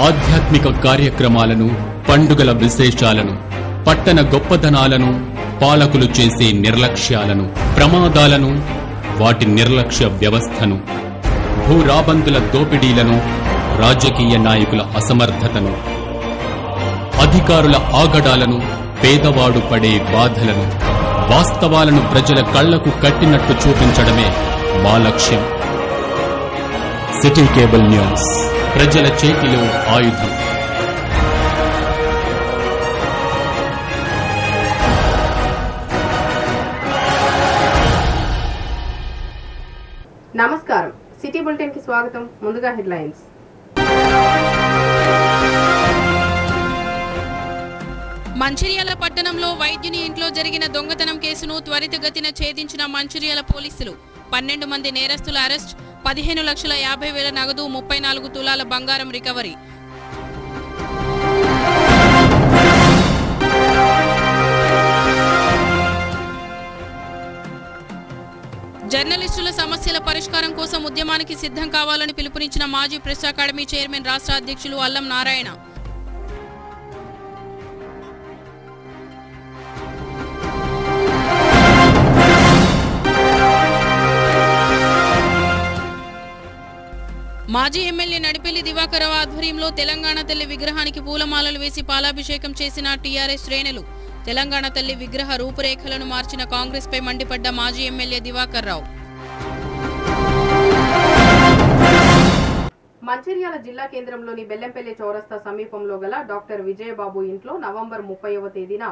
ఆధ్యాత్మిక కార్యక్రమాలను, పండుగల విశేషాలను, పట్టణ గొప్పదనాలను, పాలకులు చేసే నిర్లక్ష్యాలను, ప్రమాదాలను, వాటి నిర్లక్ష్య వ్యవస్థను, భూరాబందుల దోపిడీలను, రాజకీయ నాయకుల అసమర్థతను, అధికారుల ఆగడాలను, పేదవాడు పడే బాధలను, వాస్తవాలను ప్రజల కళ్లకు కట్టినట్టు చూపించడమే మా లక్ష్యం. సిటీ కేబుల్ న్యూస్, ప్రజల చేతిలో ఆయుధం. నమస్కారం, సిటీ బులెటిన్ కి స్వాగతం. ముందుగా హెడ్లైన్స్. మంచిర్యాల పట్టణంలో వైద్యుని ఇంట్లో జరిగిన దొంగతనం కేసును త్వరితగతిన ఛేదించిన మంచిర్యాల పోలీసులు. 12 మంది నేరస్తుల అరెస్ట్, 15,50,000 నగదు, 34 తులాల బంగారం రికవరీ. జర్నలిస్టుల సమస్యల పరిష్కారం కోసం ఉద్యమానికి సిద్ధం కావాలని పిలుపునిచ్చిన మాజీ ప్రెస్ అకాడమీ చైర్మన్ రాష్ట్ర అధ్యక్షులు అల్లం నారాయణ. మాజీ ఎమ్మెల్యే నడిపెల్లి దివాకరరావు ఆధ్వర్యంలో తెలంగాణ తల్లి విగ్రహానికి పూలమాలలు వేసి పాలాభిషేకం చేసిన టీఆర్ఎస్ శ్రేణులు. తెలంగాణ తల్లి విగ్రహ రూపురేఖలను మార్చిన కాంగ్రెస్ పై మండిపడ్డ మాజీ ఎమ్మెల్యే దివాకరరావు. మంచిర్యాల జిల్లా కేంద్రంలోని బెల్లంపల్లి చౌరస్తా సమీపంలో గల డాక్టర్ విజయబాబు ఇంట్లో నవంబర్ 30వ తేదీన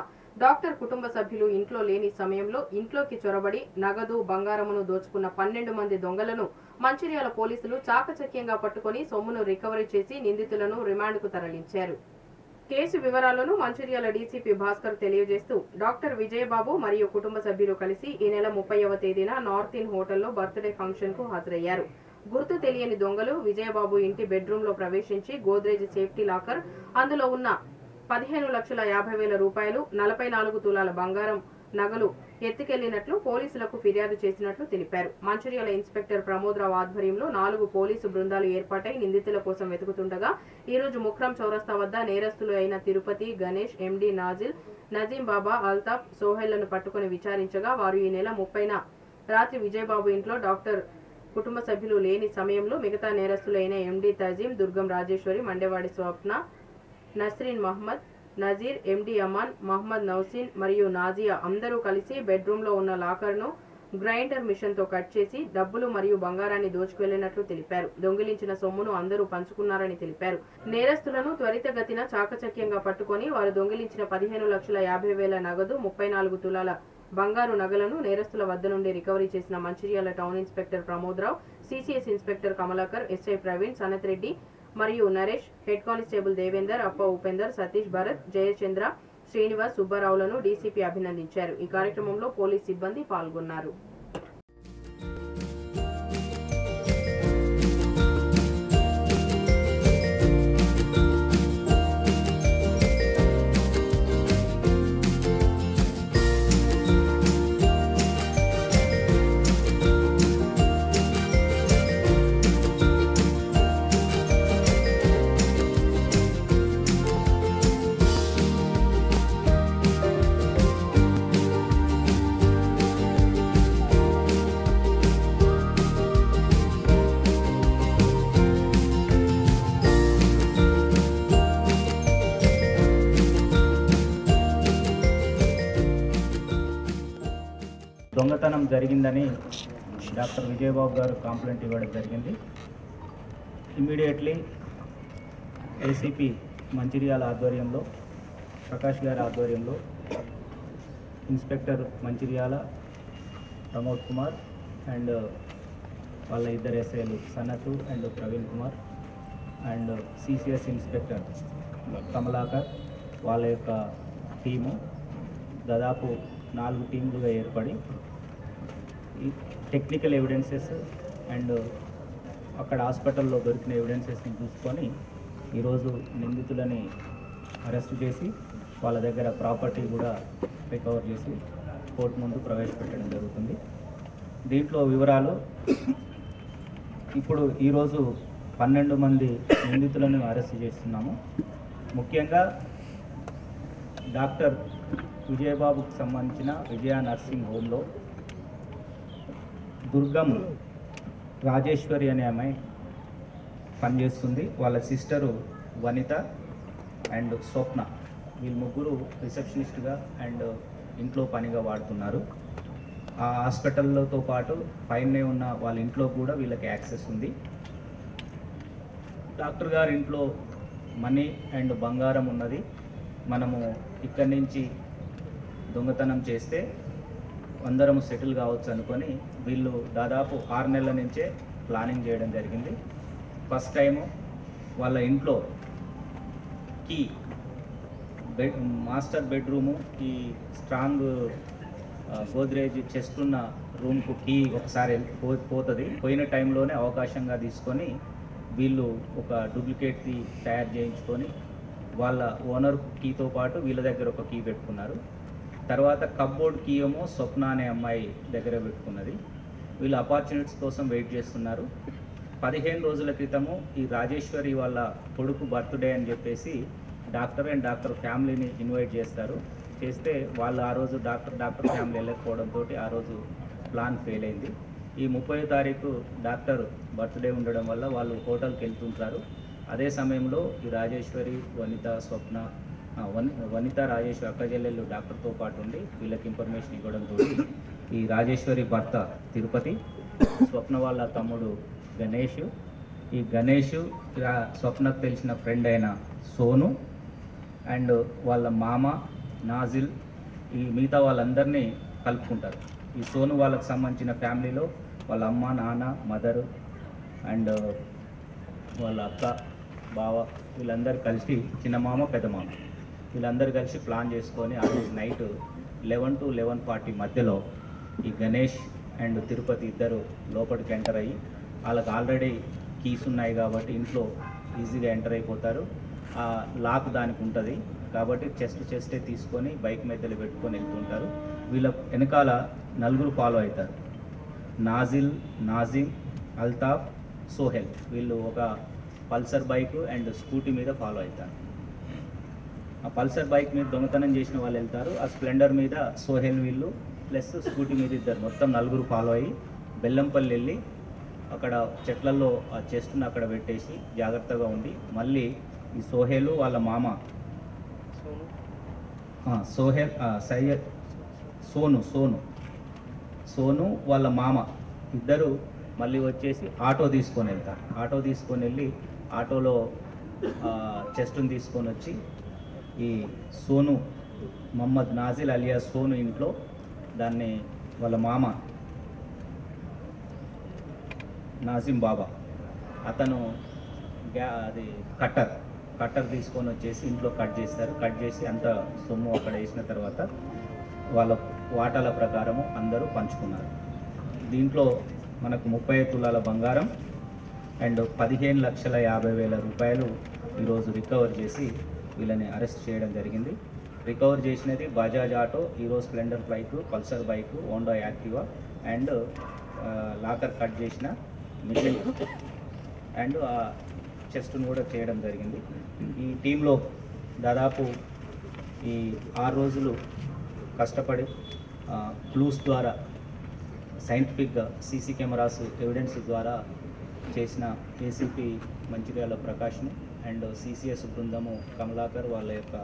డాక్టర్ కుటుంబ సభ్యులు ఇంట్లో లేని సమయంలో ఇంట్లోకి చొరబడి నగదు, బంగారమును దోచుకున్న 12 మంది దొంగలను మంచిర్యాల పోలీసులు చాకచక్యంగా పట్టుకుని సొమ్మును రికవరీ చేసి నిందితులను రిమాండ్కు తరలించారు. కేసు వివరాలను మంచిర్యాల డీసీపీ భాస్కర్ తెలియజేస్తూ, డాక్టర్ విజయబాబు మరియు కుటుంబ సభ్యులు కలిసి ఈ నెల 30వ తేదీన నార్త్ ఇన్ హోటల్లో బర్త్డే ఫంక్షన్ కు హాజరయ్యారు. గుర్తు తెలియని దొంగలు విజయబాబు ఇంటి బెడ్రూమ్ లో ప్రవేశించి గోద్రేజ్ సేఫ్టీ లాకర్, అందులో ఉన్న 15,50,000 రూపాయలు, 44 తులాల బంగారం నగలు ఎత్తుకెళ్లినట్లు పోలీసులకు ఫిర్యాదు చేసినట్లు తెలిపారు. మంచిర్యాల ఇన్స్పెక్టర్ ప్రమోదరావు ఆధ్వర్యంలో 4 పోలీసు బృందాలు ఏర్పాటై నిందితుల కోసం వెతుకుతుండగా ఈ రోజు ముక్రం చౌరస్తా వద్ద నేరస్తులు అయిన తిరుపతి, గణేష్, ఎండి నాజిల్, నజీం బాబా, అల్తాఫ్, సోహెళ్లను పట్టుకుని విచారించగా వారు ఈ నెల 30న రాత్రి విజయబాబు ఇంట్లో డాక్టర్ కుటుంబ సభ్యులు లేని సమయంలో మిగతా నేరస్తులైన ఎండి తజీం, దుర్గం రాజేశ్వరి, మండేవాడి స్వప్న, నస్రీన్ మహమ్మద్, నజీర్, ఎండి అమాన్, మహమ్మద్ నౌసీన్ మరియు నాజియా అందరూ కలిసి బెడ్రూమ్ లో ఉన్న లాకర్ ను గ్రైండర్ మిషన్ తో కట్ చేసి డబ్బులు మరియు బంగారాన్ని దోచుకెళ్లినట్లు తెలిపారు. దొంగిలించిన సొమ్మును అందరూ పంచుకున్నారని తెలిపారు. నేరస్తులను త్వరితగతిన చాకచక్యంగా పట్టుకుని వారు దొంగిలించిన 15,50,000 నగదు, 34 తులాల బంగారు నగలను నేరస్తుల వద్ద నుండి రికవరీ చేసిన Mancherial town inspector Pramodarao, CCS inspector Kamalakar, SI Praveen, Sanath Reddy మరియు నరేష్, హెడ్ కానిస్టేబుల్ దేవేందర్, అప్ప ఉపేందర్, సతీష్, భరత్, జయచంద్ర, శ్రీనివాస్, సుబ్బారావులను డీసీపీ అభినందించారు. ఈ కార్యక్రమంలో పోలీస్ సిబ్బంది పాల్గొన్నారు. దొంగతనం జరిగిందని డాక్టర్ విజయబాబు గారు కంప్లైంట్ ఇవ్వడం జరిగింది. ఇమీడియట్లీ ఏసీపీ మంచిర్యాల ఆధ్వర్యంలో, ప్రకాష్ గారి ఆధ్వర్యంలో ఇన్స్పెక్టర్ మంచిర్యాల ప్రమోద్ కుమార్ అండ్ వాళ్ళ ఇద్దరు ఎస్ఐలు Sanath and Praveen Kumar and CCS inspector Kamalakar వాళ్ళ యొక్క టీము దాదాపు 4 టీంలుగా ఏర్పడి ఈ టెక్నికల్ ఎవిడెన్సెస్ అండ్ అక్కడ హాస్పిటల్లో దొరికిన ఎవిడెన్సెస్ని చూసుకొని ఈరోజు నిందితులని అరెస్ట్ చేసి వాళ్ళ దగ్గర ప్రాపర్టీ కూడా రికవర్ చేసి కోర్టు ముందు ప్రవేశపెట్టడం జరుగుతుంది. దీంట్లో వివరాలు ఇప్పుడు ఈరోజు 12 మంది నిందితులను అరెస్ట్ చేస్తున్నాము. ముఖ్యంగా డాక్టర్ విజయబాబుకు సంబంధించిన విజయ నర్సింగ్ హోమ్లో దుర్గం రాజేశ్వరి అనే అమ్మాయి పనిచేస్తుంది. వాళ్ళ సిస్టరు వనిత అండ్ స్వప్న, వీళ్ళు ముగ్గురు రిసెప్షనిస్ట్గా అండ్ ఇంట్లో పనిగా వాడుతున్నారు. ఆ హాస్పిటల్తో పాటు పైనే ఉన్న వాళ్ళ ఇంట్లో కూడా వీళ్ళకి యాక్సెస్ ఉంది. డాక్టర్ గారి ఇంట్లో మనీ అండ్ బంగారం ఉన్నది. మనము ఇక్కడి నుంచి దొంగతనం చేస్తే అందరము సెటిల్ కావచ్చు అనుకొని వీళ్ళు దాదాపు 6 నెలల నుంచే ప్లానింగ్ చేయడం జరిగింది. ఫస్ట్ టైము వాళ్ళ ఇంట్లో కీ మాస్టర్ బెడ్రూము, ఈ స్ట్రాంగ్ గోద్రేజ్ చెస్ట్ ఉన్న రూమ్కు కీ ఒకసారి పోతుంది. పోయిన టైంలోనే అవకాశంగా తీసుకొని వీళ్ళు ఒక డూప్లికేట్ది తయారు చేయించుకొని వాళ్ళ ఓనర్ కీతో పాటు వీళ్ళ దగ్గర ఒక కీ పెట్టుకున్నారు. తర్వాత కప్బోర్డ్ కీ ఏమో స్వప్న అనే అమ్మాయి దగ్గర పెట్టుకున్నది. వీళ్ళు అపార్చునిటీస్ కోసం వెయిట్ చేస్తున్నారు. 15 రోజుల క్రితము ఈ రాజేశ్వరి వాళ్ళ కొడుకు బర్త్డే అని చెప్పేసి డాక్టర్ అండ్ డాక్టర్ ఫ్యామిలీని ఇన్వైట్ చేస్తారు. చేస్తే వాళ్ళు ఆ రోజు డాక్టర్ ఫ్యామిలీ వెళ్ళకపోవడంతో ఆ రోజు ప్లాన్ ఫెయిల్ అయింది. ఈ 30వ తారీఖు డాక్టర్ బర్త్డే ఉండడం వల్ల వాళ్ళు హోటల్కి వెళ్తుంటారు. అదే సమయంలో ఈ రాజేశ్వరి, వనిత, స్వప్న, వనిత రాజేశ్వరి అక్క చెల్లెళ్ళు డాక్టర్తో పాటు ఉండి వీళ్ళకి ఇన్ఫర్మేషన్ ఇవ్వడంతో ఈ రాజేశ్వరి భర్త తిరుపతి, స్వప్న వాళ్ళ తమ్ముడు గణేష్, ఈ గణేష్ స్వప్నకు తెలిసిన ఫ్రెండ్ అయిన సోను అండ్ వాళ్ళ మామ నాజిల్, ఈ మిగతా వాళ్ళందరినీ కలుపుకుంటారు. ఈ సోను వాళ్ళకి సంబంధించిన ఫ్యామిలీలో వాళ్ళ అమ్మ, నాన్న, మదరు అండ్ వాళ్ళ అక్క, బావ వీళ్ళందరూ కలిసి, చిన్న మామ, పెద్ద మామ వీళ్ళందరూ కలిసి ప్లాన్ చేసుకొని ఆ రోజు నైట్ 11 to 11:40 మధ్యలో ఈ గణేష్ అండ్ తిరుపతి ఇద్దరు లోపలికి ఎంటర్ అయ్యి, వాళ్ళకి ఆల్రెడీ కీస్ ఉన్నాయి కాబట్టి ఇంట్లో ఈజీగా ఎంటర్ అయిపోతారు. ఆ లాక్ దానికి ఉంటుంది కాబట్టి చెస్టే తీసుకొని బైక్ మధ్యలో పెట్టుకొని వెళ్తుంటారు. వీళ్ళ వెనకాల 4 ఫాలో అవుతారు. నాజిల్, నాజిమ్, అల్తాఫ్, సోహెల్ వీళ్ళు ఒక పల్సర్ బైక్ అండ్ స్కూటీ మీద ఫాలో అవుతారు. ఆ పల్సర్ బైక్ మీద దొంగతనం చేసిన వాళ్ళు వెళ్తారు. ఆ స్ప్లెండర్ మీద సోహెల్ వీళ్ళు ప్లస్ స్కూటీ మీద ఇద్దరు, మొత్తం 4 ఫాలో అయ్యి బెల్లంపల్లి వెళ్ళి అక్కడ చెట్లలో ఆ చెస్ట్ని అక్కడ పెట్టేసి జాగ్రత్తగా ఉండి మళ్ళీ ఈ సోహెల్ వాళ్ళ మామ సోహెల్ సయ్యద్ సోను వాళ్ళ మామ ఇద్దరు మళ్ళీ వచ్చేసి ఆటో తీసుకొని వెళ్తారు. ఆటో తీసుకొని వెళ్ళి ఆటోలో చెస్ట్ని తీసుకొని వచ్చి ఈ సోను మహమ్మద్ నాజిల్ అలియా సోను ఇంట్లో దాన్ని వాళ్ళ మామ నాజిం బాబా అతను అది కట్టర్ తీసుకొని వచ్చేసి ఇంట్లో కట్ చేస్తారు. కట్ చేసి అంత సొమ్ము అక్కడ వేసిన తర్వాత వాళ్ళ వాటాల ప్రకారము అందరూ పంచుకున్నారు. దీంట్లో మనకు 30 తులాల బంగారం అండ్ 15,50,000 రూపాయలు ఈరోజు రికవర్ చేసి వీళ్ళని అరెస్ట్ చేయడం జరిగింది. రికవర్ చేసినది Bajaj auto, hero Splendor bike, Pulsar bike, Honda Activa and locker cut చేసిన మిషన్ అండ్ ఆ చెస్ట్ను కూడా చేయడం జరిగింది. ఈ టీంలో దాదాపు ఈ 6 రోజులు కష్టపడి క్లూస్ ద్వారా సైంటిఫిక్గా సీసీ కెమెరాస్ ఎవిడెన్స్ ద్వారా చేసిన ఏసీపీ మంచిర్యాల ప్రకాష్ని అండ్ సిసిఎస్ బృందము కమలాకర్ వాళ్ళ యొక్క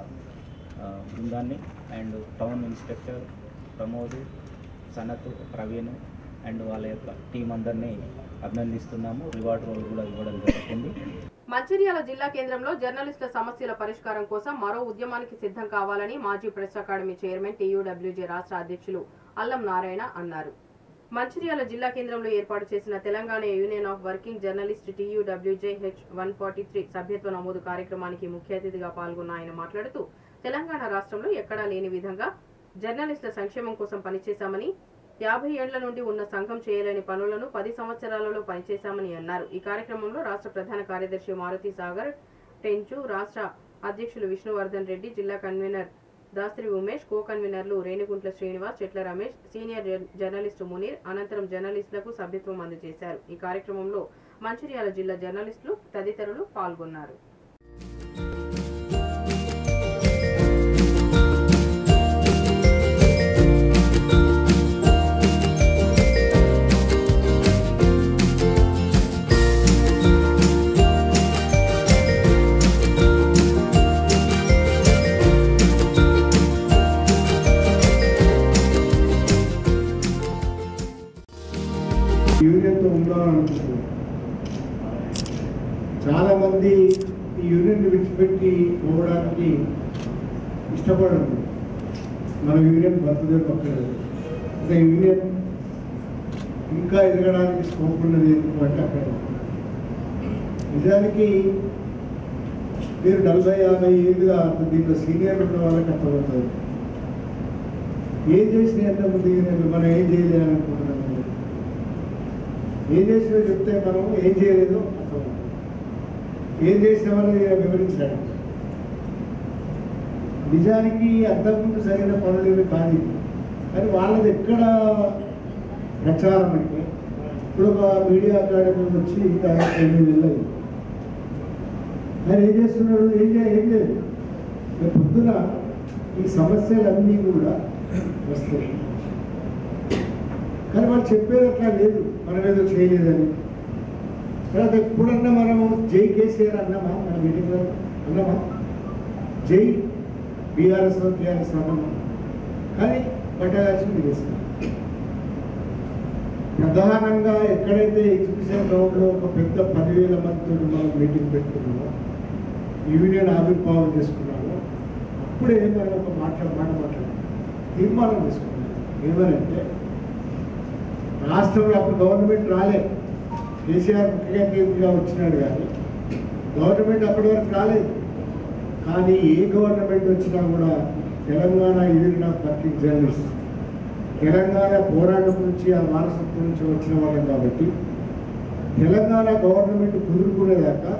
బృందాన్ని and town inspector Pramod, Sanath, Praveen and వాళ్ళ యొక్క టీం అందరినీ అభినందిస్తున్నాము. రివార్డ్ రోల్ కూడా ఇవ్వడం జరుగుతుంది. మంచిర్యాల జిల్లా కేంద్రంలో జర్నలిస్టుల సమస్యల పరిష్కారం కోసం మరో ఉద్యమానికి సిద్ధం కావాలని మాజీ ప్రెస్ అకాడమీ చైర్మన్ టీయూడబ్ల్యూజే రాష్ట్ర అధ్యక్షులు అల్లం నారాయణ అన్నారు. మంచిర్యాల జిల్లా కేంద్రంలో ఏర్పాటు చేసిన Telangana union of working journalist TUWJH 143 సభ్యత్వ నమోదు కార్యక్రమానికి ముఖ్య అతిథిగా పాల్గొన్న ఆయన మాట్లాడుతూ, తెలంగాణ రాష్ట్రంలో ఎక్కడా లేని విధంగా జర్నలిస్టుల సంక్షేమం కోసం పనిచేశామని, 50 ఏళ్ల నుండి ఉన్న సంఘం చేయలేని పనులను 10 సంవత్సరాలలో పనిచేశామని అన్నారు. ఈ కార్యక్రమంలో రాష్ట్ర ప్రధాన కార్యదర్శి మారుతి సాగర్ టెంచు, రాష్ట్ర అధ్యక్షులు విష్ణువర్ధన్ రెడ్డి, జిల్లా కన్వీనర్ దాస్త్రి ఉమేష్, కో కన్వీనర్లు రేణుగుంట్ల శ్రీనివాస్, చెట్ల రమేష్, సీనియర్ జర్నలిస్టు మునీర్ అనంతరం జర్నలిస్టులకు సభ్యత్వం అందజేశారు. ఈ కార్యక్రమంలో మంచిర్యాల జిల్లా జర్నలిస్టులు తదితరులు పాల్గొన్నారు. యూనియన్తో ఉందామని అనుకుంటున్నాం. చాలామంది ఈ యూనియన్ విడిచిపెట్టి పోవడానికి ఇష్టపడరు. మన యూనియన్ బతుకుదే పక్కలేదు. అంటే యూనియన్ ఇంకా ఎదగడానికి స్కోప్ ఉన్నది ఎందుకంటే అక్కడ నిజానికి మీరు 40-50 ఏళ్ళుగా దీంట్లో సీనియర్ ఉన్న వాళ్ళకి అర్థమవుతుంది. ఏం చేసినా ఎంతమంది యూనియన్లు మనం ఏం చేయలేదనుకుంటున్నాం. ఏం చేసినా చెప్తే మనం ఏం చేయలేదో అర్థం, ఏం చేసినామని వివరించడం. నిజానికి అంతకుముందు సరైన పనులు ఏమి కాదు. కానీ వాళ్ళది ఎక్కడ ప్రచారం అంటే ఇప్పుడు ఒక మీడియా అకాడమీ వచ్చి దానికి 8 వెళ్ళదు. ఆయన ఏం చేస్తున్నాడు, ఏం లేదు. పొద్దున ఈ సమస్యలన్నీ కూడా వస్తాయి. కానీ వాళ్ళు చెప్పేది అట్లా లేదు, మనం ఏదో చేయలేదని. తర్వాత ఎప్పుడన్నా మనము జై కేసీఆర్ అన్నామా? మన మీటింగ్లో అన్నామా? జై బీఆర్ఎస్ టీఆర్ఎస్ అన్నామా? కానీ పట్టాల్సింది చేస్తాం. ప్రధానంగా ఎక్కడైతే ఎగ్జిబిషన్ గ్రౌండ్లో ఒక పెద్ద 10,000 మందితో మనం మీటింగ్ పెట్టుకున్నామో, యూనియన్ ఆవిర్భావం చేసుకున్నామో, అప్పుడే మనం ఒక మాట్లాడాం, తీర్మానం చేసుకున్నాం. ఏమనంటే రాష్ట్రంలో అప్పుడు గవర్నమెంట్ రాలే, కేసీఆర్ ముఖ్యమంత్రిగా వచ్చినాడు. కానీ గవర్నమెంట్ అప్పటి వరకు రాలేదు. కానీ ఏ గవర్నమెంట్ వచ్చినా కూడా Telangana union of working journalist, Telangana పోరాటం నుంచి ఆ వారసత్వం నుంచి వచ్చిన వాళ్ళం. కాబట్టి తెలంగాణ గవర్నమెంట్ కుదురుకునేదాకా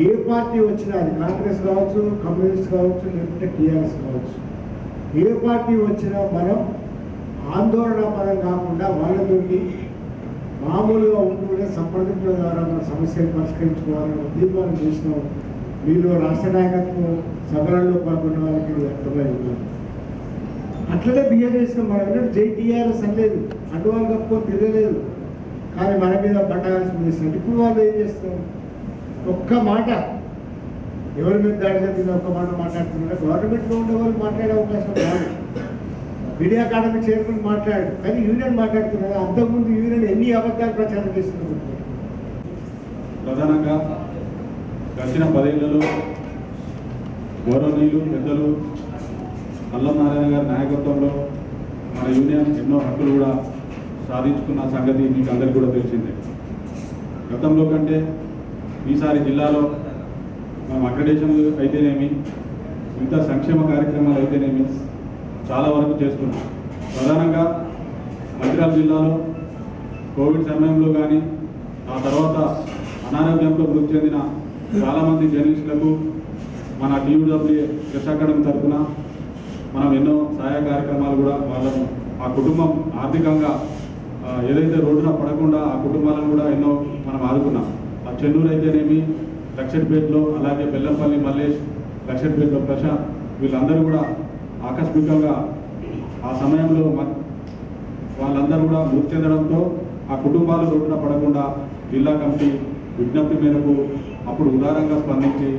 ఏ పార్టీ వచ్చినా, అది కాంగ్రెస్ కావచ్చు, కమ్యూనిస్ట్ కావచ్చు, లేకుంటే టీఆర్ఎస్ కావచ్చు, ఏ పార్టీ వచ్చినా మనం ఆందోళన పరం కాకుండా వాళ్ళతోటి మామూలుగా ఉంటూనే సంప్రదింపుల ద్వారా మన సమస్యలు పరిష్కరించుకోవాలని తీర్మానం చేసినాం. మీలో రాష్ట్ర నాయకత్వం సభలలో పాల్గొన్న వాళ్ళకి అర్థమై ఉన్నారు. అట్లనే బిహేవ్ చేసినాం. మనం ఏంటంటే జై టీఆర్ఎస్ అనలేదు, అడ్డువాళ్ళు కప్పుకొని తిరగలేదు. కానీ మన మీద పట్టాల్సి చేసినట్టు ఇప్పుడు వాళ్ళు ఏం చేస్తున్నారు? ఒక్క మాట ఎవరి మీద దాడి జరిగిన ఒక్క మాట మాట్లాడుతున్నారు. గవర్నమెంట్లో ఉండే వాళ్ళు మాట్లాడే అవకాశం కాదు. మీడియా అకాడమీ చైర్మన్ మాట్లాడాడు, కానీ యూనియన్ మాట్లాడుతున్నారు. అంతకుముందు యూనియన్ ఎన్ని అబద్ధాలు ప్రచారం చేస్తున్నారు. ప్రధానంగా గడిచిన 10 ఏళ్లలో గౌరవనీయులు పెద్దలు అల్లం నారాయణ గారి నాయకత్వంలో మన యూనియన్ ఎన్నో హక్కులు కూడా సాధించుకున్న సంగతి మీకు అందరికీ కూడా తెలిసిందే. గతంలో కంటే ఈసారి జిల్లాలో మనం అక్రెడిటేషన్లు అయితేనేమి, మిగతా సంక్షేమ కార్యక్రమాలు అయితేనేమి చాలా వరకు చేస్తున్నాం. ప్రధానంగా మంచిర్యాల జిల్లాలో కోవిడ్ సమయంలో కానీ, ఆ తర్వాత అనారోగ్యంతో మృతి చెందిన చాలామంది జర్నలిస్టులకు మన టీయూడబ్ల్యూఏ ప్రెస్ అకాడమీ తరఫున మనం ఎన్నో సహాయ కార్యక్రమాలు కూడా వాళ్ళను, ఆ కుటుంబం ఆర్థికంగా ఏదైతే రోడ్డున పడకుండా ఆ కుటుంబాలను కూడా ఎన్నో మనం ఆదుకున్నాం. ఆ చెన్నూరు అయితేనేమి, లక్షడ్పేటలో, అలాగే బెల్లంపల్లి మల్లేష్, లక్షడ్పేటలో ప్రశాంత్, వీళ్ళందరూ కూడా ఆకస్మికంగా ఆ సమయంలో వాళ్ళందరూ కూడా మృతి చెందడంతో ఆ కుటుంబాలు రోడ్డున పడకుండా జిల్లా కమిటీ విజ్ఞప్తి మేరకు అప్పుడు ఉదారంగా స్పందించి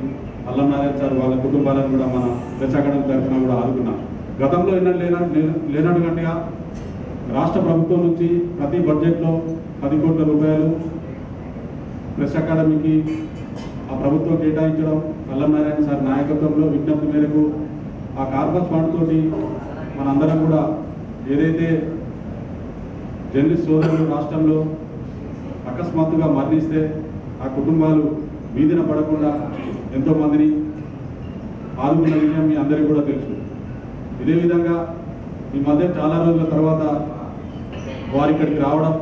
అల్లం నారాయణ సార్ వాళ్ళ కుటుంబాలను కూడా మన ప్రెస్ అకాడమీ తరఫున కూడా ఆదుకున్నాం. గతంలో లేనట్టుగా రాష్ట్ర ప్రభుత్వం నుంచి ప్రతి బడ్జెట్లో 10 కోట్ల రూపాయలు ప్రెస్ అకాడమీకి ఆ ప్రభుత్వం కేటాయించడం, అల్లం నారాయణ సార్ నాయకత్వంలో విజ్ఞప్తి మేరకు ఆ కార్పస్ ఫండ్ తోటి మనందరం కూడా ఏదైతే జర్నలిస్ట్ సోదరులు రాష్ట్రంలో అకస్మాత్తుగా మరణిస్తే ఆ కుటుంబాలు వీధిన పడకుండా ఎంతోమందిని ఆదుకున్న విషయం మీ అందరికీ కూడా తెలుసు. ఇదే విధంగా ఈ మధ్య చాలా రోజుల తర్వాత వారు ఇక్కడికి రావడం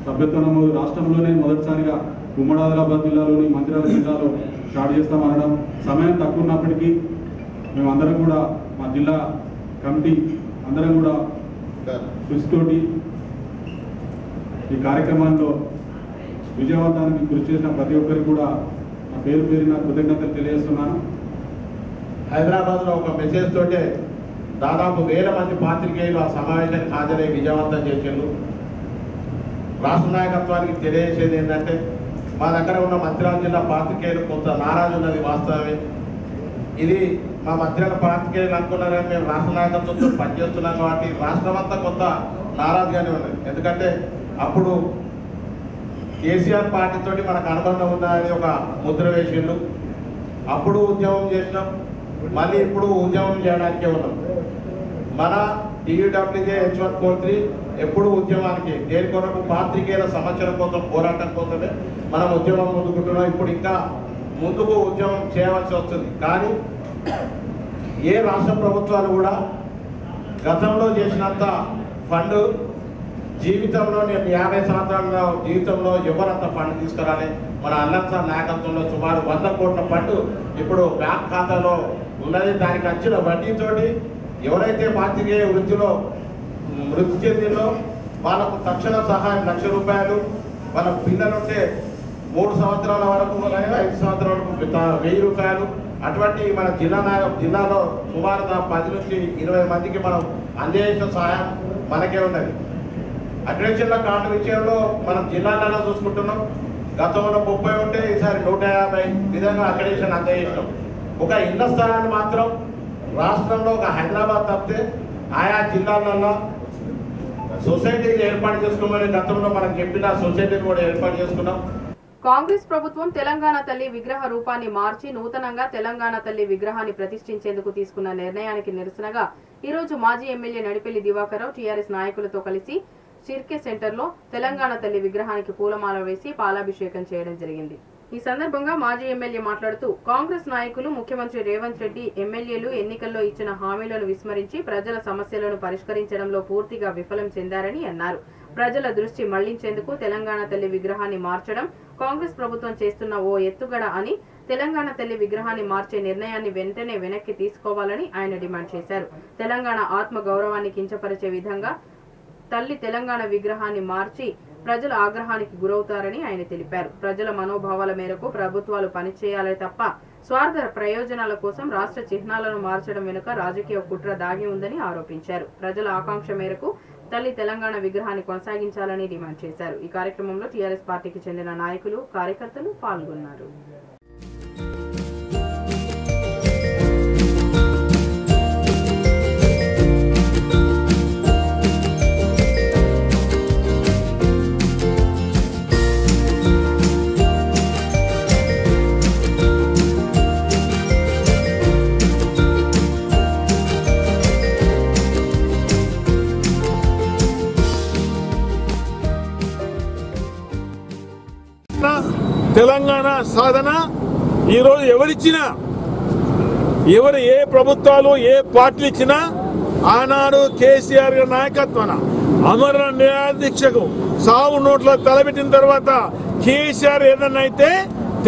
సభ్యత్వ నమోదు రాష్ట్రంలోనే మొదటిసారిగా ఉమ్మడి ఆదిలాబాద్ జిల్లాలోని మంచిర్యాల జిల్లాలో స్టార్ట్ చేస్తామనడం, సమయం తక్కువ ఉన్నప్పటికీ మేమందరం కూడా మా జిల్లా కమిటీ అందరం కూడా కృషితోటి ఈ కార్యక్రమాల్లో విజయవంతానికి కృషి చేసిన ప్రతి ఒక్కరికి కూడా నా పేరు పేరున కృతజ్ఞతలు తెలియజేస్తున్నాను. హైదరాబాద్లో ఒక మెసేజ్ తోటే దాదాపు 1000 మంది పాత్రికేయులు ఆ సమావేశానికి హాజరై విజయవంతం చేసేళ్ళు. రాష్ట్ర నాయకత్వానికి తెలియజేసేది ఏంటంటే, మా దగ్గర ఉన్న మంచిర్యాల జిల్లా పాత్రికేయులు కొంత నారాజు ఉన్నది వాస్తవమే. ఇది మా మంచిర్యాల పాత్రికేయులు అనుకున్నారని మేము రాష్ట్ర నాయకత్వంతో పనిచేస్తున్నాం కాబట్టి రాష్ట్రం అంతా కొంత నారాజుగానే ఉన్నది. ఎందుకంటే అప్పుడు కేసీఆర్ పార్టీతోటి మనకు అనుబంధం ఉన్నదని ఒక ముద్ర వేసిండు. అప్పుడు ఉద్యమం చేసినాం, మళ్ళీ ఇప్పుడు ఉద్యమం చేయడానికే ఉన్నాం. మన TUWJ H143 ఎప్పుడు ఉద్యమానికి దేని కొరకు పాత్రికేయుల సమస్యల కోసం పోరాటం కోసమే మనం ఉద్యమం ముందుకుంటున్నాం. ఇప్పుడు ఇంకా ముందుకు ఉద్యమం చేయవలసి వస్తుంది. కానీ ఏ రాష్ట్ర ప్రభుత్వాలు కూడా గతంలో చేసినంత ఫండ్ జీవితంలో, నేను 50 సంవత్సరాల జీవితంలో ఎవరంత ఫండ్ తీసుకురాలి. మన అల్లం సార్ నాయకత్వంలో సుమారు 100 కోట్ల ఫండ్ ఇప్పుడు బ్యాంక్ ఖాతాలో ఉన్నది. దానికి వచ్చిన వడ్డీతోటి ఎవరైతే పాత్రికేయ వృత్తిలో మృతి చెందిందో వాళ్ళకు తక్షణ సహాయం 1,00,000 రూపాయలు, వాళ్ళ పిల్లలుంటే 3 సంవత్సరాల వరకు 5 సంవత్సరాల వరకు 1,000 రూపాయలు. అటువంటి మన జిల్లాలో సుమారు 10 నుంచి 20 మందికి మనం అందేసిన సహాయం మనకే ఉన్నది. అగ్రికల్చర్ కార్డు విషయంలో మనం జిల్లాలలో చూసుకుంటున్నాం. గతంలో 30 ఉంటే ఈసారి 150 విధంగా అగ్రికల్చర్ అందజేసినాం. ఒక ఇళ్ల స్థలాన్ని మాత్రం రాష్ట్రంలో ఒక హైదరాబాద్ తప్పితే ఆయా జిల్లాలలో సొసైటీని ఏర్పాటు చేసుకోమని గతంలో మనం చెప్పిన సొసైటీని కూడా ఏర్పాటు చేసుకున్నాం. కాంగ్రెస్ ప్రభుత్వం తెలంగాణ తల్లి విగ్రహ రూపాన్ని మార్చి నూతనంగా తెలంగాణ తల్లి విగ్రహాన్ని ప్రతిష్ఠించేందుకు తీసుకున్న నిర్ణయానికి నిరసనగా ఈ రోజు మాజీ ఎమ్మెల్యే నడిపెల్లి దివాకర్ రావు టీఆర్ఎస్ నాయకులతో కలిసి సిర్కే సెంటర్ లో తెలంగాణ తల్లి విగ్రహానికి పూలమాల వేసి పాలాభిషేకం చేయడం జరిగింది. ఈ సందర్భంగా మాజీ ఎమ్మెల్యే మాట్లాడుతూ, కాంగ్రెస్ నాయకులు ముఖ్యమంత్రి రేవంత్ రెడ్డి ఎమ్మెల్యేలు ఎన్నికల్లో ఇచ్చిన హామీలను విస్మరించి ప్రజల సమస్యలను పరిష్కరించడంలో పూర్తిగా విఫలం చెందారని అన్నారు. ప్రజల దృష్టి మళ్లించేందుకు తెలంగాణ తల్లి విగ్రహాన్ని మార్చడం కాంగ్రెస్ ప్రభుత్వం చేస్తున్న ఓ ఎత్తుగడ అని, తెలంగాణ తల్లి విగ్రహాన్ని మార్చే నిర్ణయాన్ని వెంటనే వెనక్కి తీసుకోవాలని ఆయన డిమాండ్ చేశారు. తెలంగాణ ఆత్మ గౌరవాన్ని కించపరిచే విధంగా తల్లి తెలంగాణ విగ్రహాన్ని మార్చి ప్రజల ఆగ్రహానికి గురవుతారని ఆయన తెలిపారు. ప్రజల మనోభావాల మేరకు ప్రభుత్వాలు పనిచేయాలే తప్ప స్వార్థ ప్రయోజనాల కోసం రాష్ట్ర చిహ్నాలను మార్చడం వెనుక రాజకీయ కుట్ర దాగి ఉందని ఆరోపించారు. ప్రజల ఆకాంక్ష మేరకు తల్లి తెలంగాణ విగ్రహాన్ని కొనసాగించాలని డిమాండ్ చేశారు. ఈ కార్యక్రమంలో టీఆర్ఎస్ పార్టీకి చెందిన నాయకులు, కార్యకర్తలు పాల్గొన్నారు. తెలంగాణ సాధన ఈరోజు ఎవరు ఏ ప్రభుత్వాలు ఏ పార్టీలు ఇచ్చినా ఆనాడు కేసీఆర్ గారి నాయకత్వాన అమర న్యాయాధీక్షకు సాగు నోట్లో తలబెట్టిన తర్వాత కేసీఆర్ ఏదన్నా అయితే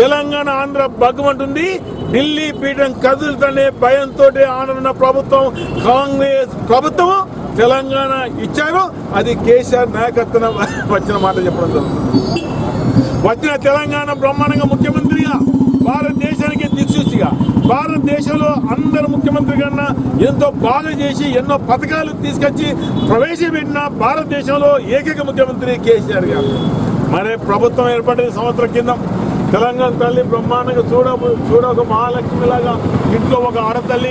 తెలంగాణ ఆంధ్ర భగ్గుమంటుంది, ఢిల్లీ పీఠం కదులుతనే భయంతో ఆనున్న ప్రభుత్వం కాంగ్రెస్ ప్రభుత్వం తెలంగాణ ఇచ్చారు. అది కేసీఆర్ నాయకత్వం వచ్చిన మాట చెప్పడం జరుగుతుంది. వచ్చిన తెలంగాణ బ్రహ్మాండంగా ముఖ్యమంత్రిగా, భారతదేశానికి దిక్సూచిగా, భారతదేశంలో అందరు ముఖ్యమంత్రి కన్నా ఎంతో బాగా చేసి ఎన్నో పథకాలు తీసుకొచ్చి ప్రవేశపెట్టిన భారతదేశంలో ఏకైక ముఖ్యమంత్రి కేసీఆర్ గారు. మరి ప్రభుత్వం ఏర్పడిన సంవత్సరం కింద తెలంగాణ తల్లి బ్రహ్మాండంగా చూడ మహాలక్ష్మిలాగా ఇంట్లో ఒక ఆడతల్లి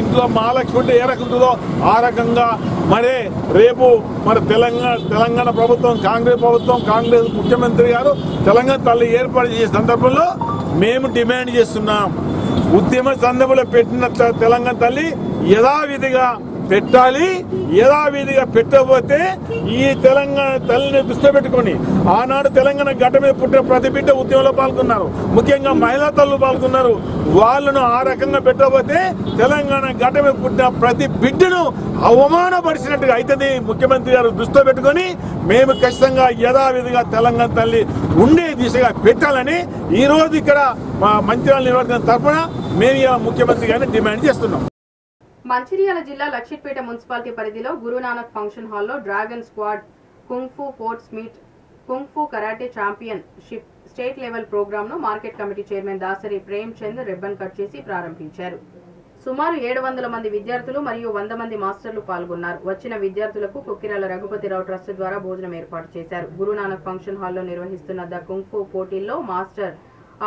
ఇంట్లో మహాలక్ష్మి ఉంటే ఏ రకంగా ఆ రకంగా మరి రేపు మరి తెలంగాణ ప్రభుత్వం కాంగ్రెస్ ముఖ్యమంత్రి గారు తెలంగాణ తల్లి ఏర్పాటు చేసే సందర్భంలో మేము డిమాండ్ చేస్తున్నాం. ఉద్యమ సందర్భంలో పెట్టిన తెలంగాణ తల్లి యథావిధిగా పెట్టాలి. యథావిధిగా పెట్టకపోతే ఈ తెలంగాణ తల్లిని దృష్టి పెట్టుకొని ఆనాడు తెలంగాణ గడ్డ మీద పుట్టిన ప్రతి బిడ్డ ఉద్యమంలో పాల్గొన్నారు, ముఖ్యంగా మహిళా తల్లులు పాల్గొన్నారు. వాళ్ళను ఆ రకంగా పెట్టకపోతే తెలంగాణ గడ్డ మీద పుట్టిన ప్రతి బిడ్డను అవమానపరిచినట్టుగా అవుతుంది. ముఖ్యమంత్రి గారు దృష్టిలో పెట్టుకొని మేము ఖచ్చితంగా యథావిధిగా తెలంగాణ తల్లి ఉండే దిశగా పెట్టాలని ఈరోజు ఇక్కడ మా మంచిర్యాల నియోజకవర్గం తరఫున మేము ముఖ్యమంత్రి గారిని డిమాండ్ చేస్తున్నాం. మంచిర్యాల జిల్లా లక్షిట్పేట మున్సిపాలిటీ పరిధిలో గురునానక్ ఫంక్షన్ హాల్లో dragon squad kung fu sports meet kung fu karate championship state level program ను market committee chairman Dasari Prem Chand ribbon cut చేసి ప్రారంభించారు. సుమారు 700 మంది విద్యార్థులు మరియు 100 మంది మాస్టర్లు పాల్గొన్నారు. వచ్చిన విద్యార్థులకు కుక్కిరాల రఘుపతిరావు ట్రస్ట్ ద్వారా భోజనం ఏర్పాటు చేశారు. గురునానక్ ఫంక్షన్ హాల్లో నిర్వహిస్తున్న ద కుంగ్ఫూ పోటీల్లో మాస్టర్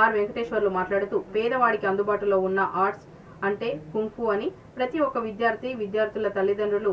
ఆర్ వెంకటేశ్వర్లు మాట్లాడుతూ పేదవాడికి అందుబాటులో ఉన్న ఆర్ట్స్ అంటే కుంగ్ఫూ అని, ప్రతి ఒక్క విద్యార్థుల తల్లిదండ్రులు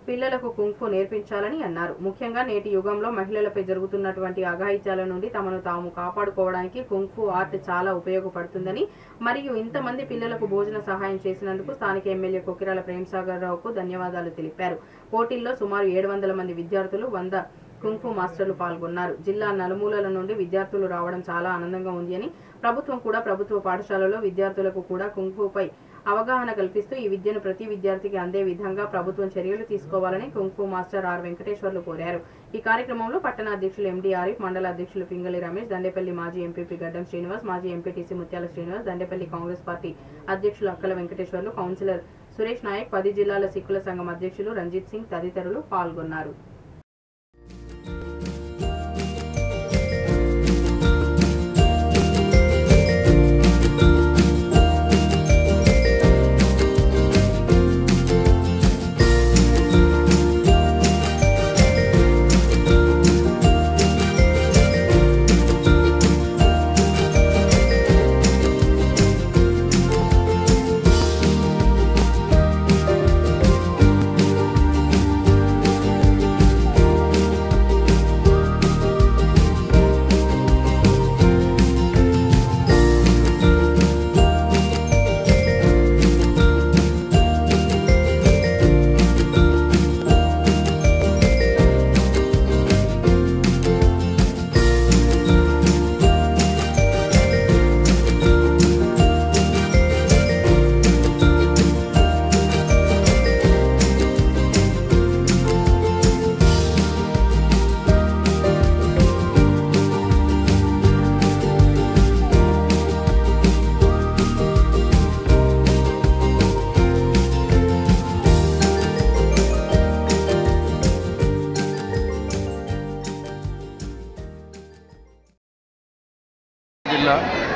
పిల్లలకు కుంగ్ఫూ నేర్పించాలని అన్నారు. ముఖ్యంగా నేటి యుగంలో మహిళలపై జరుగుతున్నటువంటి అఘాయిత్యాల నుండి తమను తాము కాపాడుకోవడానికి కుంగ్ఫూ ఆర్ట్ చాలా ఉపయోగపడుతుందని మరియు ఇంతమంది పిల్లలకు భోజన సహాయం చేసినందుకు స్థానిక ఎమ్మెల్యే కొక్కిరాల ప్రేమ్సాగర్ రావుకు ధన్యవాదాలు తెలిపారు. పోటీల్లో సుమారు 700 మంది విద్యార్థులు 100 కుంగ్ఫూ మాస్టర్లు పాల్గొన్నారు. జిల్లా నలుమూలల నుండి విద్యార్థులు రావడం చాలా ఆనందంగా ఉంది అని, ప్రభుత్వం కూడా ప్రభుత్వ పాఠశాలలో విద్యార్థులకు కూడా కుంగ్ఫూపై అవగాహన కల్పిస్తూ ఈ విద్యను ప్రతి విద్యార్థికి అందే విధంగా ప్రభుత్వం చర్యలు తీసుకోవాలని కుంగ్ఫూ మాస్టర్ ఆర్ వెంకటేశ్వర్లు కోరారు. ఈ కార్యక్రమంలో పట్టణ అధ్యక్షులు ఎండి ఆరిఫ్, మండల అధ్యక్షులు పింగళి రమేష్, దండేపల్లి మాజీ ఎంపీపీ గడ్డం శ్రీనివాస్, మాజీ ఎంపీటీసీ ముత్యాల శ్రీనివాస్, దండేపల్లి కాంగ్రెస్ పార్టీ అధ్యక్షులు అక్కల వెంకటేశ్వర్లు, కౌన్సిలర్ సురేష్ నాయక్, 10 జిల్లాల సిక్కుల సంఘం అధ్యక్షులు రంజిత్ సింగ్ తదితరులు పాల్గొన్నారు.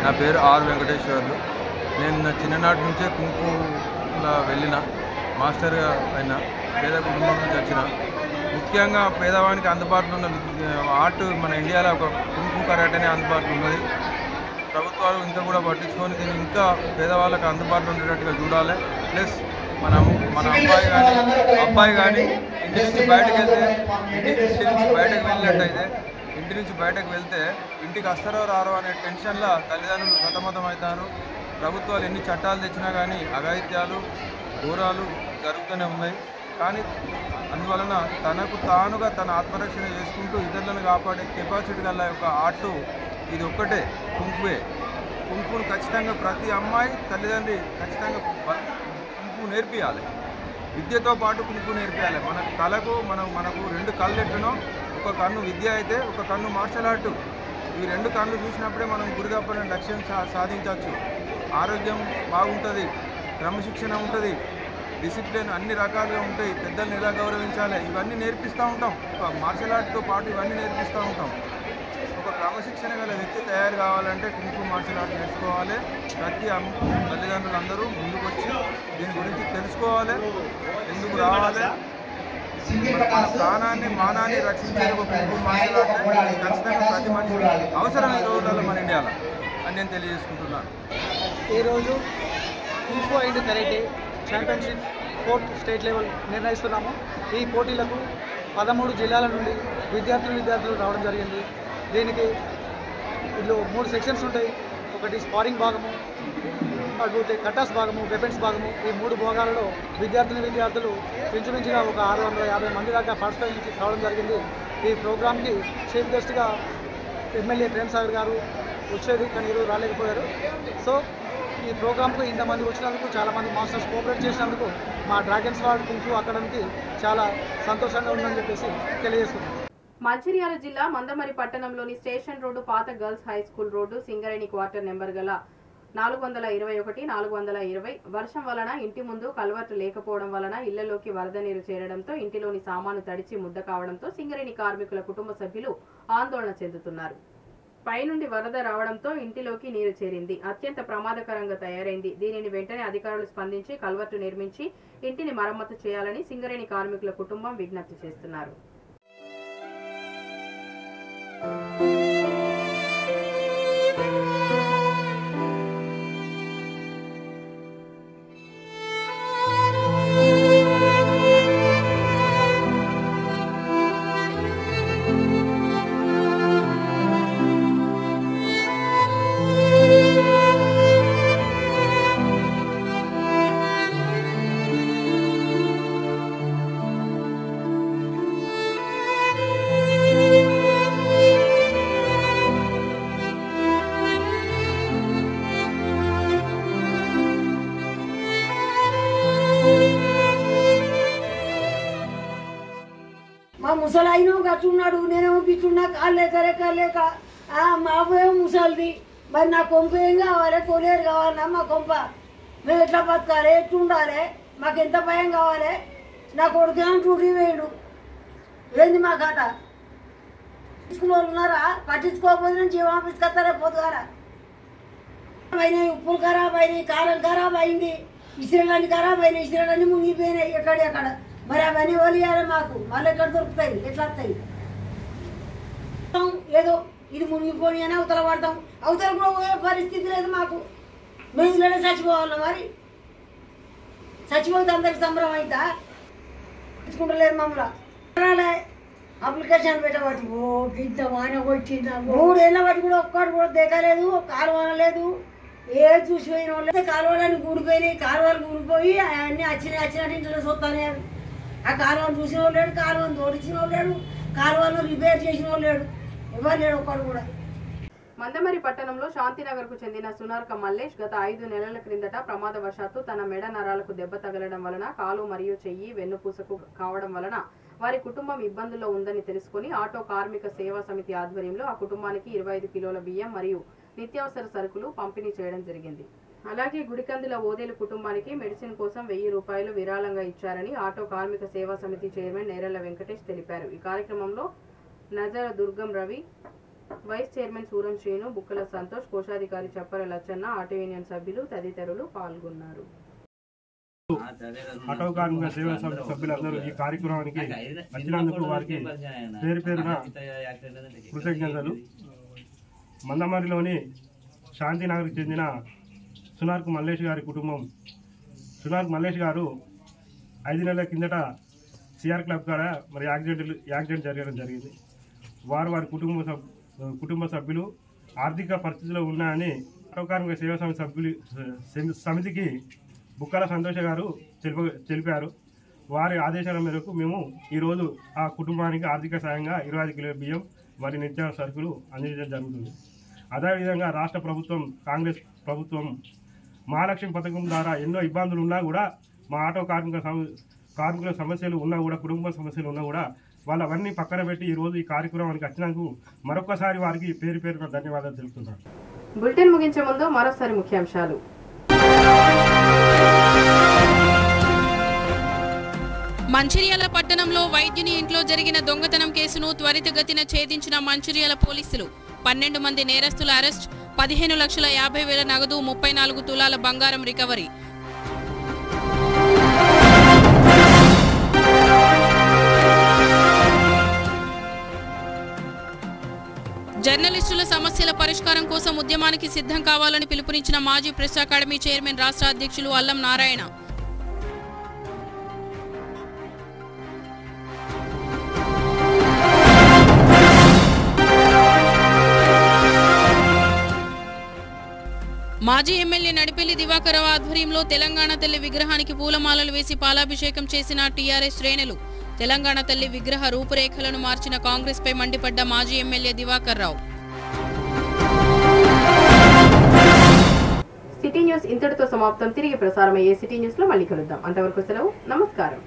నా పేరు ఆర్ వెంకటేశ్వర్లు. నేను చిన్ననాటి నుంచే కుంకులా వెళ్ళిన మాస్టర్గా అయినా పేద కుటుంబం నుంచి వచ్చిన. ముఖ్యంగా పేదవానికి అందుబాటులో ఉన్న ఆర్ట్ మన ఇండియాలో ఒక కుంకు కరాటేనే అందుబాటులో ఉన్నది. ప్రభుత్వాలు ఇంకా కూడా పట్టించుకొని దీన్ని ఇంకా పేదవాళ్ళకి అందుబాటులో ఉండేటట్టుగా చూడాలి. ప్లస్ మన అబ్బాయి కానీ ఇంటి నుంచి బయటకు వెళ్ళినట్టయితే ఇంటి నుంచి బయటకు వెళ్తే ఇంటికి వస్తారో రారో అనే టెన్షన్లో తల్లిదండ్రులు సతమతం అవుతారు. ప్రభుత్వాలు ఎన్ని చట్టాలు తెచ్చినా కానీ అఘాయిత్యాలు ఘోరాలు జరుగుతూనే ఉన్నాయి. కానీ అందువలన తనకు తానుగా తన ఆత్మరక్షణ చేసుకుంటూ ఇతరులను కాపాడే కెపాసిటీ గల యొక్క ఆర్ట్ ఇది ఒక్కటే కుంకువే. కుంకును ఖచ్చితంగా ప్రతి అమ్మాయి తల్లిదండ్రి ఖచ్చితంగా కుంకు నేర్పియాలి. విద్యతో పాటు కుంకు నేర్పియాలి. మన కళకు మనకు 2 కళ్ళు ఎట్టునో, ఒక కన్ను విద్య అయితే ఒక కన్ను మార్షల్ ఆర్ట్. ఈ 2 కళ్ళు చూసినప్పుడే మనం గురితప్పని లక్ష్యం సాధించవచ్చు. ఆరోగ్యం బాగుంటుంది, క్రమశిక్షణ ఉంటుంది, డిసిప్లిన్ అన్ని రకాలుగా ఉంటాయి. పెద్దల్ని ఎలా గౌరవించాలి ఇవన్నీ నేర్పిస్తూ ఉంటాం. ఒక మార్షల్ ఆర్ట్తో పాటు ఇవన్నీ నేర్పిస్తూ ఉంటాం. ఒక క్రమశిక్షణ గల వ్యక్తి తయారు కావాలంటే కుంకు మార్షల్ ఆర్ట్ నేర్చుకోవాలి. ప్రతి తల్లిదండ్రులందరూ ముందుకు వచ్చి దీని గురించి తెలుసుకోవాలి, ఎందుకు రావాలి. మన ప్రాణాన్ని మానాన్ని రక్షించే ఒక కుంకు మార్షల్ ఆర్ట్ ఖచ్చితంగా ప్రతి మనిషి అవసరం ఈ రోజులలో మన ఇండియాలో అని నేను తెలియజేసుకుంటున్నాను. ఈరోజు kung fu and karate championship 4th state level నిర్ణయిస్తున్నాము. ఈ పోటీలకు 13 జిల్లాల నుండి విద్యార్థులు రావడం జరిగింది. దీనికి ఇందులో 3 సెక్షన్స్ ఉంటాయి. ఒకటి స్పారింగ్ భాగము, అటు కటాస్ భాగము, వెపన్స్ భాగము, ఈ 3 భాగాలలో విద్యార్థులు ఇంచుమించుగా ఒక 650 మంది దాకా పార్టిసిపేట్ కావడం జరిగింది. ఈ ప్రోగ్రామ్కి చీఫ్ గెస్ట్గా ఎమ్మెల్యే ప్రేమ్ సాగర్ గారు వచ్చేది, కానీ ఈరోజు రాలేకపోయారు. సో ఈ ప్రోగ్రామ్కు ఇంతమంది వచ్చినందుకు, చాలామంది మాస్టర్స్ కోఆపరేట్ చేసినందుకు మా డ్రాగన్ స్క్వాడ్ కుంఫు అకాడమీకి చాలా సంతోషంగా ఉందని చెప్పేసి తెలియజేస్తున్నాం. మంచిర్యాల జిల్లా మందమరి పట్టణంలోని స్టేషన్ రోడ్డు, పాత girls high school road, Singareni quarter number గల 421, 420 వర్షం వలన ఇంటి ముందు కల్వర్టు లేకపోవడం వలన ఇళ్లలోకి వరద నీరు చేరడంతో ఇంటిలోని సామాను తడిచి ముద్ద కావడంతో సింగరేణి కార్మికుల కుటుంబ సభ్యులు ఆందోళన చెందుతున్నారు. పైనుండి వరద రావడంతో ఇంటిలోకి నీరు చేరింది, అత్యంత ప్రమాదకరంగా తయారైంది. దీనిని వెంటనే అధికారులు స్పందించి కల్వర్టు నిర్మించి ఇంటిని మరమ్మతు చేయాలని సింగరేణి కార్మికుల కుటుంబం విజ్ఞప్తి చేస్తున్నారు. ముసలాయినో గట్టున్నాడు, నేనేమో పిచ్చున్నా, కాళ్ళేక మా అవ్వేమో ముసలిది. మరి నా కొంప ఏం కావాలి? కొలేరు కావాలన్నా మా కొంప? మేము ఎట్లా బతకాలి? ఎట్లా ఉండాలి? మాకు ఎంత భయం కావాలి? నా కొడుకేమో డ్యూటీ వేయడు. ఏంది మా కథ? తీసుకున్న వాళ్ళు ఉన్నారా? పట్టించుకోకపోతే నేను జీవం ఆఫీస్కి వస్తారా? పోతుగారా అయినాయి, ఉప్పులు ఖరాబ్ అయినాయి, కారం ఖరాబ్ అయింది, ఇసిరలన్నీ ఖరాబ్ అయినాయి, ఇసిరలన్నీ మునిగిపోయినాయి ఎక్కడెక్కడ. మరి అవన్నీ వదిలేయాలి మాకు. మళ్ళీ ఎక్కడ దొరుకుతాయి? ఎట్లా వస్తాయి? ఏదో ఇది మునిగిపోయి అని అవతల పడతాం, అవతల కూడా పోయే పరిస్థితి లేదు మాకు. మేము ఇలానే చచ్చిపోవాలి. మరి చచ్చిపోతే అందరికి సంబరం అవుతా? తీసుకుంటలేరు మమ్మల్ని. అప్లికేషన్ పెట్టబట్టి ఇంత వాన వచ్చింది, 3 ఏళ్ళ బట్టి కూడా ఒక్కడు కూడా దిగలేదు, కాలువ లేదు. ఏ చూసి పోయిన వాళ్ళు కాలువలన్నీ కూడిపోయినాయి. కాలువలు కూడిపోయి అన్నీ వచ్చినట్టు ఇంట్లో చూస్తానే. ఆ కాలువను చూసిన వాళ్ళు లేడు, కాలువను తోడించిన వాళ్ళు లేడు, కాలువను రిపేర్ చేసిన వాళ్ళు లేడు, ఎవరు లేడు ఒక్కడు కూడా. మందమరి పట్టణంలో శాంతినగర్ కు చెందిన సునార్క మల్లేష్ గత 5 నెలల క్రిందట ప్రమాదవశాత్తు తన మెడ నరాలకు దెబ్బ తగలడం వలన కాలు మరియు చెయ్యి వెన్నుపూసకు కావడం వలన వారి కుటుంబం ఇబ్బందుల్లో ఉందని తెలుసుకుని ఆటో కార్మిక సేవా సమితి ఆధ్వర్యంలో ఆ కుటుంబానికి 25 కిలోల బియ్యం మరియు నిత్యావసర సరుకులు పంపిణీ చేయడం జరిగింది. అలాగే గుడికందుల ఓదేలు కుటుంబానికి మెడిసిన్ కోసం 1000 రూపాయలు విరాళంగా ఇచ్చారని ఆటో కార్మిక సేవా సమితి చైర్మన్ నేరళ్ల వెంకటేష్ తెలిపారు. ఈ కార్యక్రమంలో నజర దుర్గం రవి, వైస్ చైర్మన్ సూరం శ్రీను, బుక్కల సంతోష్, కోశాధికారి చప్పర లచ్చన్న, ఆటో యూనియన్ సభ్యులు తదితరులు పాల్గొన్నారు. ఆటో కార్మిక సేవా సమితి సభ్యులందరూ ఈ కార్యక్రమానికి వచ్చినందుకు వారికి పేరు పేరున కృతజ్ఞతలు. మందమరిలోని శాంతినగర్కి చెందిన సునార్క్ మల్లేష్ గారి కుటుంబం, సునార్క్ మల్లేష్ గారు 5 నెలల కిందట సిఆర్ క్లబ్ కాడ మరి యాక్సిడెంట్ జరగడం జరిగింది. వారి కుటుంబ సభ్యులు ఆర్థిక పరిస్థితిలో ఉన్నాయని ఆటో కార్మిక సేవా సమితికి బుక్కల సంతోష గారు తెలిపారు. వారి ఆదేశాల మేరకు మేము ఈరోజు ఆ కుటుంబానికి ఆర్థిక సాయంగా 25 కిలోల బియ్యం మరి నిత్యావసర సరుకులు అందించడం జరుగుతుంది. అదేవిధంగా రాష్ట్ర ప్రభుత్వం, కాంగ్రెస్ ప్రభుత్వం మహాలక్ష్మి పథకం ద్వారా ఎన్నో ఇబ్బందులు ఉన్నా కూడా, మా ఆటో కార్మికుల సమస్యలు ఉన్నా కూడా, కుటుంబ సమస్యలు ఉన్నా కూడా వాళ్ళవన్నీ పక్కన పెట్టి ఈరోజు ఈ కార్యక్రమానికి వచ్చినందుకు మరొకసారి వారికి పేరు పేరున ధన్యవాదాలు తెలుపుతున్నాను. బులెటిన్ ముగించే ముందు మరోసారి ముఖ్యాంశాలు. మంచిర్యాల పట్టణంలో వైద్యుని ఇంట్లో జరిగిన దొంగతనం కేసును త్వరితగతిన ఛేదించిన మంచిర్యాల పోలీసులు. 12 మంది నేరస్తుల అరెస్ట్, 15,50,000 నగదు, 34 తులాల బంగారం రికవరీ. జర్నలిస్టుల సమస్యల పరిష్కారం కోసం ఉద్యమానికి సిద్ధం కావాలని పిలుపునిచ్చిన మాజీ ప్రెస్ అకాడమీ చైర్మన్ రాష్ట్ర అధ్యక్షులు అల్లం నారాయణ. మాజీ ఎమ్మెల్యే నడిపెల్లి దివాకర్ రావు ఆధ్వర్యంలో తెలంగాణ తల్లి విగ్రహానికి పూలమాలలు వేసి పాలాభిషేకం చేసిన టీఆర్ఎస్ శ్రేణులు. తెలంగాణ తల్లి విగ్రహ రూపురేఖలను మార్చిన కాంగ్రెస్ పై మండిపడ్డ మాజీ ఎమ్మెల్యే దివాకర్ రావు. సిటీ న్యూస్ ఇంతటితో సమాప్తం. తిరిగి ప్రసారమయ్యే సిటీ న్యూస్ లో మళ్ళీ కలుద్దాం. అంతవరకు సెలవు. నమస్కారం.